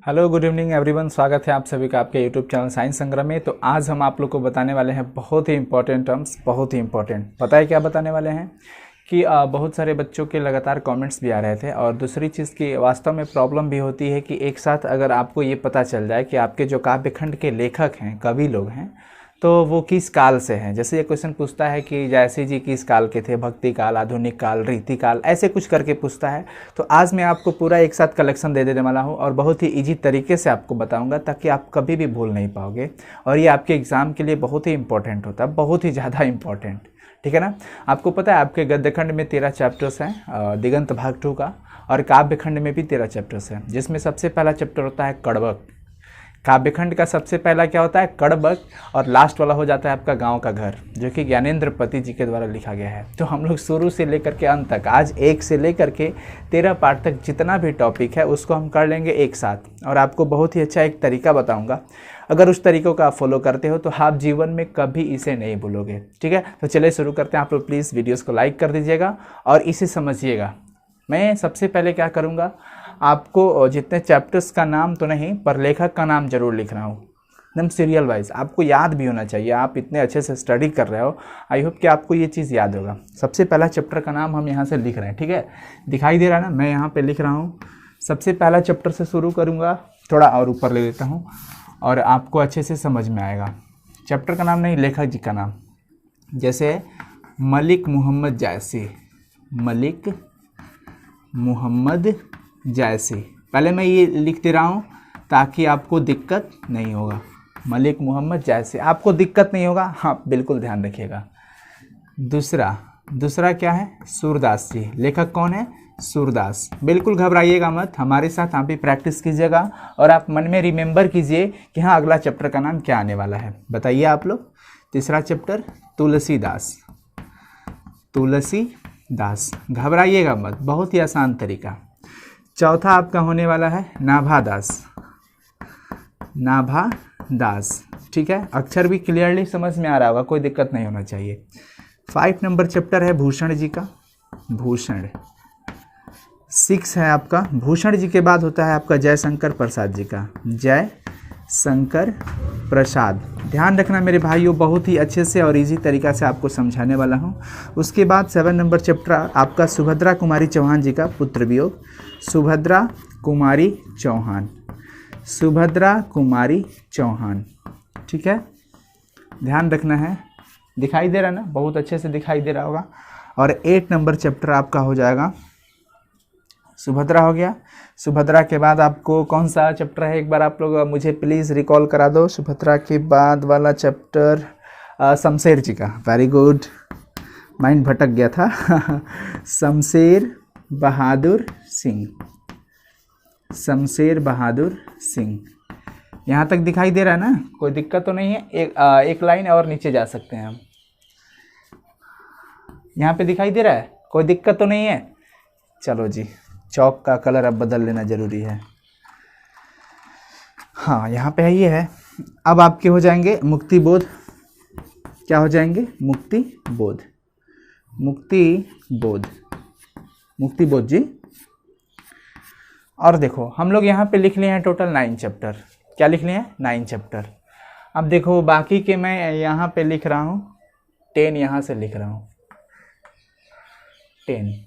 Hello good evening everyone, स्वागत है आप सभी का आपके यूट्यूब चैनल साइंस संग्राम में। तो आज हम आप लोग को बताने वाले हैं बहुत ही इंपॉर्टेंट टर्म्स, बहुत ही इंपॉर्टेंट। पता है क्या बताने वाले हैं कि बहुत सारे बच्चों के लगातार कमेंट्स भी आ रहे थे। और दूसरी चीज़ की वास्तव में प्रॉब्लम भी होती है कि एक साथ अगर आपको ये पता चल जाए कि आपके जो काव्य खंड के लेखक हैं, कवि लोग हैं, तो वो किस काल से हैं। जैसे ये क्वेश्चन पूछता है कि जयसी जी किस काल के थे, भक्ति काल, आधुनिक काल, रीति काल, ऐसे कुछ करके पूछता है। तो आज मैं आपको पूरा एक साथ कलेक्शन दे देने वाला हूँ और बहुत ही इजी तरीके से आपको बताऊंगा ताकि आप कभी भी भूल नहीं पाओगे। और ये आपके एग्ज़ाम के लिए बहुत ही इंपॉर्टेंट होता है, बहुत ही ज़्यादा इंपॉर्टेंट। ठीक है ना। आपको पता है आपके गद्य खंड में 13 चैप्टर्स हैं, दिगंत भाग 2 का, और काव्य खंड में भी 13 चैप्टर्स हैं, जिसमें सबसे पहला चैप्टर होता है कड़बक। काव्यखंड का सबसे पहला क्या होता है, कड़बक, और लास्ट वाला हो जाता है आपका गांव का घर, जो कि ज्ञानेंद्र पति जी के द्वारा लिखा गया है। तो हम लोग शुरू से लेकर के अंत तक, आज 1 से लेकर के 13 पार्ट तक जितना भी टॉपिक है उसको हम कर लेंगे एक साथ। और आपको बहुत ही अच्छा एक तरीका बताऊंगा, अगर उस तरीकों का आप फॉलो करते हो तो आप जीवन में कभी इसे नहीं भूलोगे। ठीक है, तो चलिए शुरू करते हैं। आप लोग प्लीज़ वीडियोस को लाइक कर दीजिएगा और इसे समझिएगा। मैं सबसे पहले क्या करूँगा, आपको जितने चैप्टर्स का नाम तो नहीं पर लेखक का नाम जरूर लिख रहा हूँ, एकदम सीरियल वाइज। आपको याद भी होना चाहिए, आप इतने अच्छे से स्टडी कर रहे हो, आई होप कि आपको ये चीज़ याद होगा। सबसे पहला चैप्टर का नाम हम यहाँ से लिख रहे हैं। ठीक है, दिखाई दे रहा है ना, मैं यहाँ पे लिख रहा हूँ। सबसे पहला चैप्टर से शुरू करूँगा, थोड़ा और ऊपर ले लेता हूँ और आपको अच्छे से समझ में आएगा। चैप्टर का नाम नहीं, लेखक जी का नाम। जैसे मलिक मोहम्मद जायसी, मलिक मोहम्मद जायसी, पहले मैं ये लिख दे रहा हूँ ताकि आपको दिक्कत नहीं होगा। मलिक मोहम्मद जायसी, आपको दिक्कत नहीं होगा, हाँ बिल्कुल ध्यान रखिएगा। दूसरा क्या है, सूरदास जी। लेखक कौन है, सूरदास। बिल्कुल घबराइएगा मत, हमारे साथ आप भी प्रैक्टिस कीजिएगा और आप मन में रिमेंबर कीजिए कि हाँ अगला चैप्टर का नाम क्या आने वाला है, बताइए आप लोग। तीसरा चैप्टर तुलसीदास, तुलसीदास, घबराइएगा मत, बहुत ही आसान तरीका। चौथा आपका होने वाला है नाभादास, नाभादास। ठीक है, अक्षर भी क्लियरली समझ में आ रहा होगा, कोई दिक्कत नहीं होना चाहिए। 5 नंबर चैप्टर है भूषण जी का, भूषण। 6 है आपका, भूषण जी के बाद होता है आपका जयशंकर प्रसाद जी का, जयशंकर प्रसाद। ध्यान रखना मेरे भाइयों, बहुत ही अच्छे से और इजी तरीका से आपको समझाने वाला हूँ। उसके बाद 7 नंबर चैप्टर आपका सुभद्रा कुमारी चौहान जी का पुत्र वियोग, सुभद्रा कुमारी चौहान, सुभद्रा कुमारी चौहान। ठीक है, ध्यान रखना है। दिखाई दे रहा है ना, बहुत अच्छे से दिखाई दे रहा होगा। और 8 नंबर चैप्टर आपका हो जाएगा, सुभद्रा हो गया। सुभद्रा के बाद आपको कौन सा चैप्टर है, एक बार आप लोग मुझे प्लीज़ रिकॉल करा दो। सुभद्रा के बाद वाला चैप्टर शमशेर जी का, वेरी गुड, माइंड भटक गया था शमशेर बहादुर सिंह, शमशेर बहादुर सिंह। यहाँ तक दिखाई दे रहा है ना, कोई दिक्कत तो नहीं है। एक लाइन और नीचे जा सकते हैं हम, यहाँ पे दिखाई दे रहा है, कोई दिक्कत तो नहीं है। चलो जी, चौक का कलर अब बदल लेना जरूरी है। हाँ यहाँ पे है, ये है। अब आपके हो जाएंगे मुक्ति बोध, क्या हो जाएंगे, मुक्ति बोध, मुक्ति बोध, मुक्ति बोध जी। और देखो हम लोग यहाँ पे लिख लिए हैं टोटल 9 चैप्टर। क्या लिख लिए हैं, 9 चैप्टर। अब देखो बाकी के मैं यहाँ पे लिख रहा हूँ 10, यहाँ से लिख रहा हूँ 10।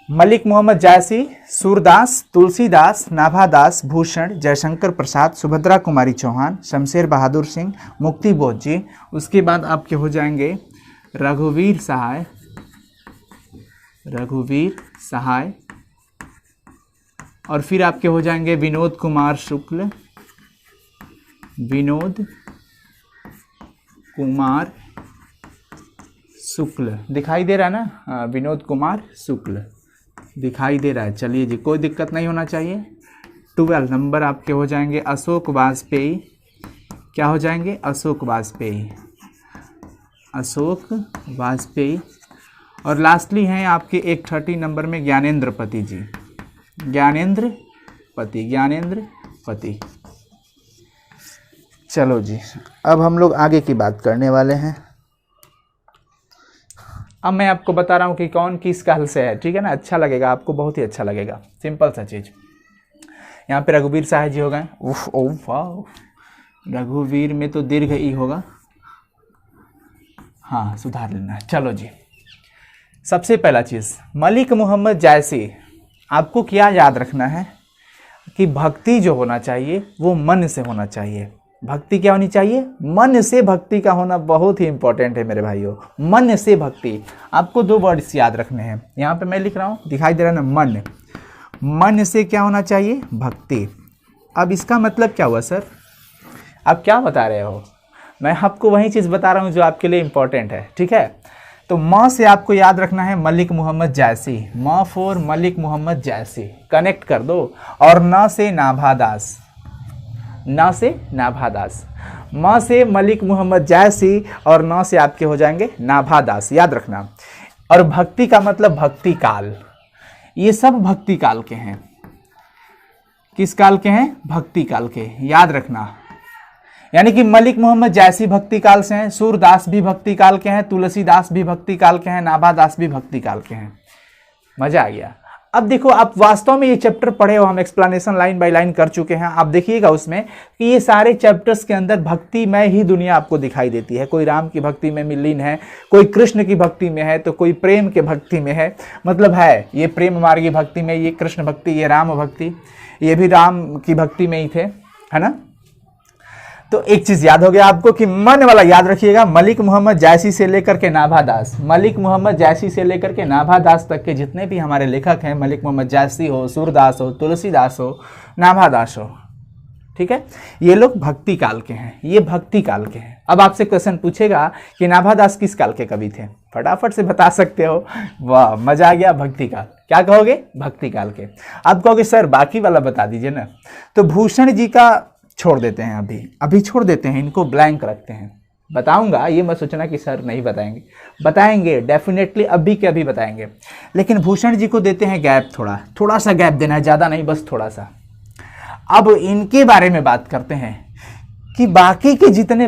मलिक मोहम्मद जायसी, सूरदास, तुलसीदास, नाभादास, भूषण, जयशंकर प्रसाद, सुभद्रा कुमारी चौहान, शमशेर बहादुर सिंह, मुक्ति बोध जी। उसके बाद आपके हो जाएंगे रघुवीर सहाय, रघुवीर सहाय। और फिर आपके हो जाएंगे विनोद कुमार शुक्ल, विनोद कुमार शुक्ल। दिखाई दे रहा है ना, विनोद कुमार शुक्ल दिखाई दे रहा है। चलिए जी, कोई दिक्कत नहीं होना चाहिए। 12 नंबर आपके हो जाएंगे अशोक वाजपेयी, क्या हो जाएंगे, अशोक वाजपेयी, अशोक वाजपेयी। और लास्टली हैं आपके एक 30 नंबर में ज्ञानेंद्र पति जी, ज्ञानेंद्र पति, ज्ञानेंद्र पति। चलो जी, अब हम लोग आगे की बात करने वाले हैं। अब मैं आपको बता रहा हूँ कि कौन किस काल से है, ठीक है ना, अच्छा लगेगा आपको, बहुत ही अच्छा लगेगा, सिंपल सा चीज। यहाँ पे रघुवीर साहब जी हो गए, उफ ओफ वाह, रघुवीर में तो दीर्घ ई होगा, हाँ सुधार लेना। चलो जी, सबसे पहला चीज मलिक मोहम्मद जायसी, आपको क्या याद रखना है कि भक्ति जो होना चाहिए वो मन से होना चाहिए। भक्ति क्या होनी चाहिए? मन से भक्ति का होना बहुत ही इंपॉर्टेंट है मेरे भाइयों, मन से भक्ति। आपको 2 वर्ड्स याद रखने हैं, यहाँ पे मैं लिख रहा हूँ, दिखाई दे रहा है ना, मन। मन से क्या होना चाहिए? भक्ति। अब इसका मतलब क्या हुआ सर? आप क्या बता रहे हो? मैं आपको वही चीज़ बता रहा हूँ जो आपके लिए इंपॉर्टेंट है, ठीक है। तो म से आपको याद रखना है Malik Muhammad Jayasi, M for Malik Muhammad Jayasi, connect कर दो। और न से नाभा दास, न से नाभा दास, म से मलिक मोहम्मद जायसी और न से आपके हो जाएंगे नाभा दास, याद रखना। और भक्ति का मतलब भक्ति काल, ये सब भक्ति काल के हैं। किस काल के हैं? भक्ति काल के, याद रखना। यानी कि मलिक मोहम्मद जायसी भक्ति काल से हैं, सूरदास भी भक्ति काल के हैं, तुलसीदास भी भक्ति काल के हैं, नाभादास भी भक्ति काल के हैं। मजा आ गया। अब देखो, आप वास्तव में ये चैप्टर पढ़े हो, हम एक्सप्लेनेशन लाइन बाय लाइन कर चुके हैं। आप देखिएगा उसमें कि ये सारे चैप्टर्स के अंदर भक्तिमय ही दुनिया आपको दिखाई देती है। कोई राम की भक्ति में लीन है, कोई कृष्ण की भक्ति में है, तो कोई प्रेम के भक्ति में है। मतलब है ये प्रेम मार्गी भक्ति में, ये कृष्ण भक्ति, ये राम भक्ति, ये भी राम की भक्ति में ही थे, है ना। तो एक चीज याद हो गया आपको कि मन वाला याद रखिएगा, मलिक मोहम्मद जायसी से लेकर के नाभादास, मलिक मोहम्मद जायसी से लेकर के नाभादास तक के जितने भी हमारे लेखक हैं, मलिक मोहम्मद जायसी हो, सूरदास हो, तुलसीदास हो, नाभादास हो, ठीक है, ये लोग भक्ति काल के हैं, ये भक्ति काल के हैं। अब आपसे क्वेश्चन पूछेगा कि नाभादास किस काल के कवि थे? फटाफट से बता सकते हो। वाह, मजा आ गया। भक्ति काल। क्या कहोगे? भक्ति काल के। आप कहोगे सर बाकी वाला बता दीजिए ना। तो भूषण जी का छोड़ देते हैं, अभी छोड़ देते हैं, इनको ब्लैंक रखते हैं। बताऊंगा, ये मत सोचना कि सर नहीं बताएंगे, बताएंगे डेफिनेटली, अभी के अभी बताएंगे। लेकिन भूषण जी को देते हैं गैप, थोड़ा सा गैप देना है, ज़्यादा नहीं, बस थोड़ा सा। अब इनके बारे में बात करते हैं कि बाकी के जितने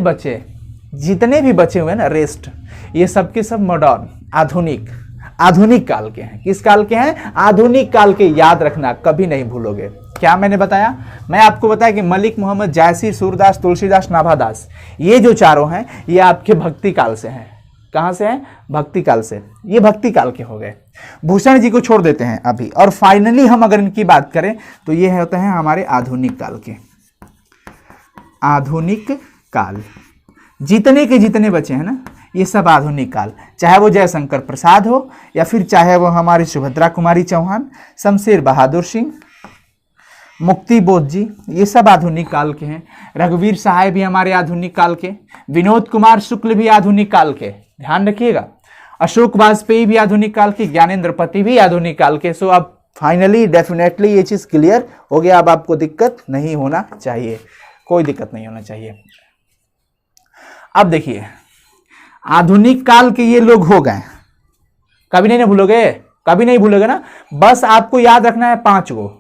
भी बचे हुए हैं ना, रेस्ट, ये सब के सब मॉडर्न, आधुनिक काल के हैं। किस काल के हैं? आधुनिक काल के। याद रखना, कभी नहीं भूलोगे। क्या मैंने बताया? मैं आपको बताया कि मलिक मोहम्मद जायसी, सूरदास, तुलसीदास, नाभादास, ये जो चारों हैं ये आपके भक्ति काल से हैं। कहां से हैं? भक्ति काल से। ये भक्ति काल के हो गए। भूषण जी को छोड़ देते हैं अभी। और फाइनली हम अगर इनकी बात करें तो ये होते हैं हमारे आधुनिक काल के। आधुनिक काल जितने के जितने बचे हैं ना, ये सब आधुनिक काल, चाहे वो जयशंकर प्रसाद हो या फिर चाहे वो हमारी सुभद्रा कुमारी चौहान, शमशेर बहादुर सिंह, मुक्ति बोध जी, ये सब आधुनिक काल के हैं। रघुवीर साहब भी हमारे आधुनिक काल के, विनोद कुमार शुक्ल भी आधुनिक काल के, ध्यान रखिएगा। अशोक वाजपेयी भी आधुनिक काल के, ज्ञानेंद्र पति भी आधुनिक काल के। सो अब फाइनली डेफिनेटली ये चीज क्लियर हो गया। अब आपको दिक्कत नहीं होना चाहिए, कोई दिक्कत नहीं होना चाहिए। अब देखिए, आधुनिक काल के ये लोग हो गए, कभी नहीं भूलोगे, कभी नहीं भूलोगे ना। बस आपको याद रखना है 5 गो,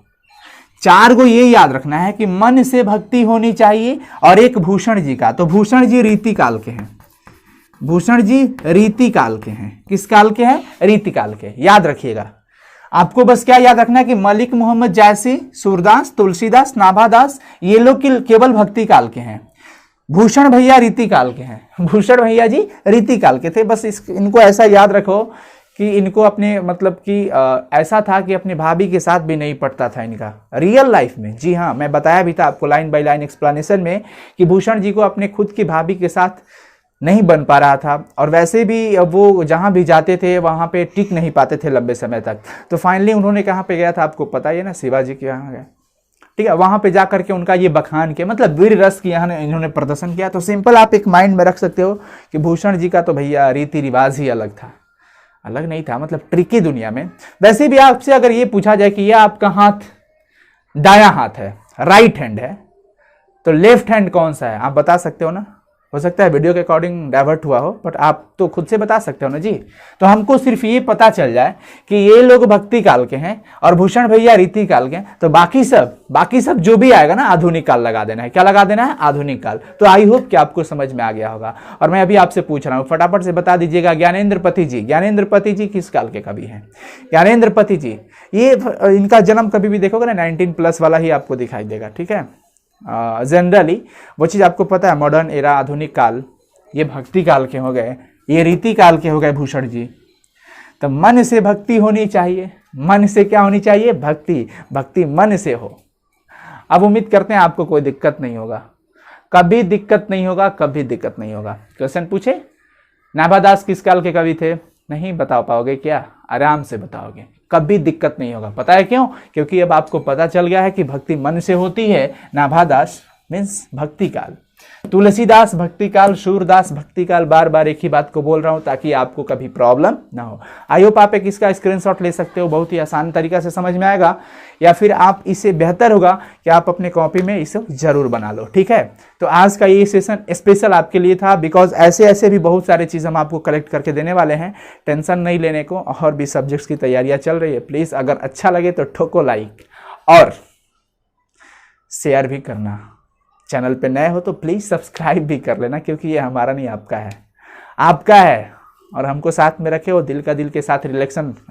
4 गो ये याद रखना है कि मन से भक्ति होनी चाहिए। और एक भूषण जी का, तो भूषण जी रीति काल के हैं, भूषण जी रीति काल के हैं। किस काल के हैं? रीति काल के। याद रखिएगा। आपको बस क्या याद रखना है कि मलिक मोहम्मद जायसी, सूरदास, तुलसीदास, नाभादास, ये लोग केवल भक्ति काल के हैं। भूषण भैया रीति काल के हैं, भूषण भैया जी रीति काल के थे। बस इनको ऐसा याद रखो कि इनको अपने मतलब कि ऐसा था कि अपनी भाभी के साथ भी नहीं पटता था इनका रियल लाइफ में। जी हाँ, मैं बताया भी था आपको लाइन बाय लाइन एक्सप्लेनेशन में कि भूषण जी को अपने खुद की भाभी के साथ नहीं बन पा रहा था। और वैसे भी वो जहाँ भी जाते थे वहाँ पे टिक नहीं पाते थे लंबे समय तक। तो फाइनली उन्होंने कहाँ पे गया था आपको पता ही है ना, शिवाजी के यहाँ गए, ठीक है। वहाँ पे जा करके उनका ये बखान के मतलब वीर रस की यहाँ इन्होंने प्रदर्शन किया। तो सिंपल आप एक माइंड में रख सकते हो कि भूषण जी का तो भैया रीति रिवाज ही अलग था, अलग नहीं था, मतलब ट्रिकी दुनिया में। वैसे भी आपसे अगर ये पूछा जाए कि ये आपका हाथ दायां हाथ है, राइट हैंड है, तो लेफ्ट हैंड कौन सा है? आप बता सकते हो ना? हो सकता है वीडियो के अकॉर्डिंग डाइवर्ट हुआ हो, बट आप तो खुद से बता सकते हो ना जी। तो हमको सिर्फ ये पता चल जाए कि ये लोग भक्ति काल के हैं और भूषण भैया रीति काल के हैं, तो बाकी सब जो भी आएगा ना आधुनिक काल लगा देना है। क्या लगा देना है? आधुनिक काल। तो आई होप कि आपको समझ में आ गया होगा। और मैं अभी आपसे पूछ रहा हूँ, फटाफट से बता दीजिएगा, ज्ञानेंद्र पति जी किस काल के कवि हैं? ज्ञानेंद्र पति जी, ये इनका जन्म कभी भी देखोगे ना 19+ वाला ही आपको दिखाई देगा, ठीक है। जनरली वो चीज़ आपको पता है, मॉडर्न एरा, आधुनिक काल, ये भक्ति काल के हो गए, ये रीति काल के हो गए भूषण जी। तो मन से भक्ति होनी चाहिए। मन से क्या होनी चाहिए? भक्ति मन से हो। अब उम्मीद करते हैं आपको कोई दिक्कत नहीं होगा, कभी दिक्कत नहीं होगा। क्वेश्चन पूछे, नाभादास किस काल के कवि थे? नहीं बता पाओगे क्या? आराम से बताओगे, कभी दिक्कत नहीं होगा। पता है क्यों? क्योंकि अब आपको पता चल गया है कि भक्ति मन से होती है। नाभादास मीन्स भक्ति काल, तुलसीदास भक्ति काल, सूरदास भक्ति काल। बार बार एक ही बात को बोल रहा हूं ताकि आपको कभी प्रॉब्लम ना हो। आई होप आप एक इसका स्क्रीनशॉट ले सकते हो, बहुत ही आसान तरीका से समझ में आएगा। या फिर आप इसे बेहतर होगा कि आप अपने कॉपी में इसे जरूर बना लो, ठीक है। तो आज का ये सेशन स्पेशल आपके लिए था, बिकॉज ऐसे भी बहुत सारे चीज़ हम आपको कलेक्ट करके देने वाले हैं। टेंशन नहीं लेने को, और भी सब्जेक्ट्स की तैयारियां चल रही है। प्लीज़ अगर अच्छा लगे तो ठोको लाइक और शेयर भी करना। चैनल पे नए हो तो प्लीज़ सब्सक्राइब भी कर लेना, क्योंकि ये हमारा नहीं आपका है। और हमको साथ में रखे हो, दिल का दिल के साथ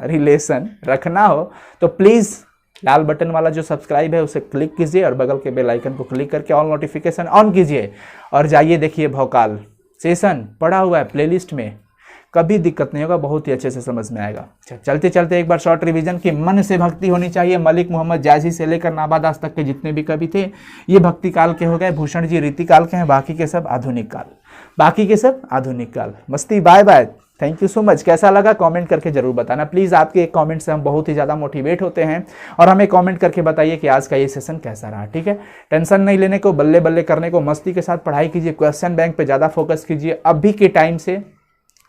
रिलेशन रखना हो तो प्लीज़ लाल बटन वाला जो सब्सक्राइब है उसे क्लिक कीजिए और बगल के बेल आइकन को क्लिक करके ऑल नोटिफिकेशन ऑन कीजिए। और जाइए देखिए भौकाल सेशन पड़ा हुआ है प्लेलिस्ट में, कभी दिक्कत नहीं होगा, बहुत ही अच्छे से समझ में आएगा। चलते चलते एक बार शॉर्ट रिवीजन की मन से भक्ति होनी चाहिए। मलिक मोहम्मद जायसी से लेकर नाभादास तक के जितने भी कवि थे ये भक्ति काल के हो गए। भूषण जी रीति काल के हैं, बाकी के सब आधुनिक काल। मस्ती, bye bye, thank you so much. कैसा लगा कमेंट करके जरूर बताना प्लीज़। आपके एक कमेंट से हम बहुत ही ज़्यादा मोटिवेट होते हैं। और हमें कमेंट करके बताइए कि आज का ये सेशन कैसा रहा, ठीक है। टेंशन नहीं लेने को, बल्ले बल्ले करने को, मस्ती के साथ पढ़ाई कीजिए, क्वेश्चन बैंक पे ज़्यादा फोकस कीजिए। अभी के टाइम से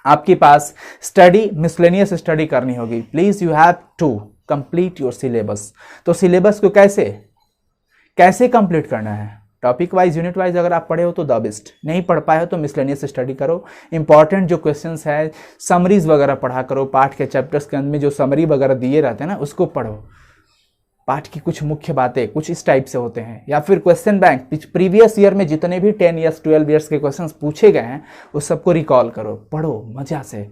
आपके पास मिसलेनियस स्टडी करनी होगी। Please you have to complete your syllabus. तो सिलेबस को कैसे कंप्लीट करना है? टॉपिक वाइज, यूनिट वाइज अगर आप पढ़े हो तो द बेस्ट, नहीं पढ़ पाए हो तो मिसलेनियस स्टडी करो। इंपॉर्टेंट जो क्वेश्चंस है, समरीज वगैरह पढ़ा करो। पाठ के चैप्टर्स के अंदर में जो समरी वगैरह दिए रहते हैं ना, उसको पढ़ो। पाठ की कुछ मुख्य बातें कुछ इस टाइप से होते हैं। या फिर क्वेश्चन बैंक, प्रीवियस ईयर में जितने भी 10 ईयर्स 12 ईयर्स के क्वेश्चंस पूछे गए हैं उस सबको रिकॉल करो, पढ़ो मजा से,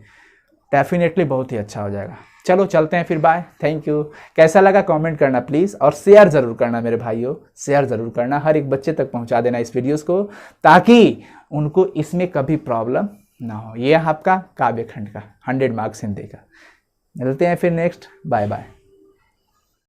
डेफिनेटली बहुत ही अच्छा हो जाएगा। चलो चलते हैं फिर, बाय, थैंक यू। कैसा लगा कमेंट करना प्लीज़, और शेयर ज़रूर करना मेरे भाइयों, शेयर ज़रूर करना, हर एक बच्चे तक पहुंचा देना इस वीडियोस को, ताकि उनको इसमें कभी प्रॉब्लम ना हो। ये आपका काव्य खंड का 100 मार्क्स हिंदी का। मिलते हैं फिर नेक्स्ट, बाय बाय।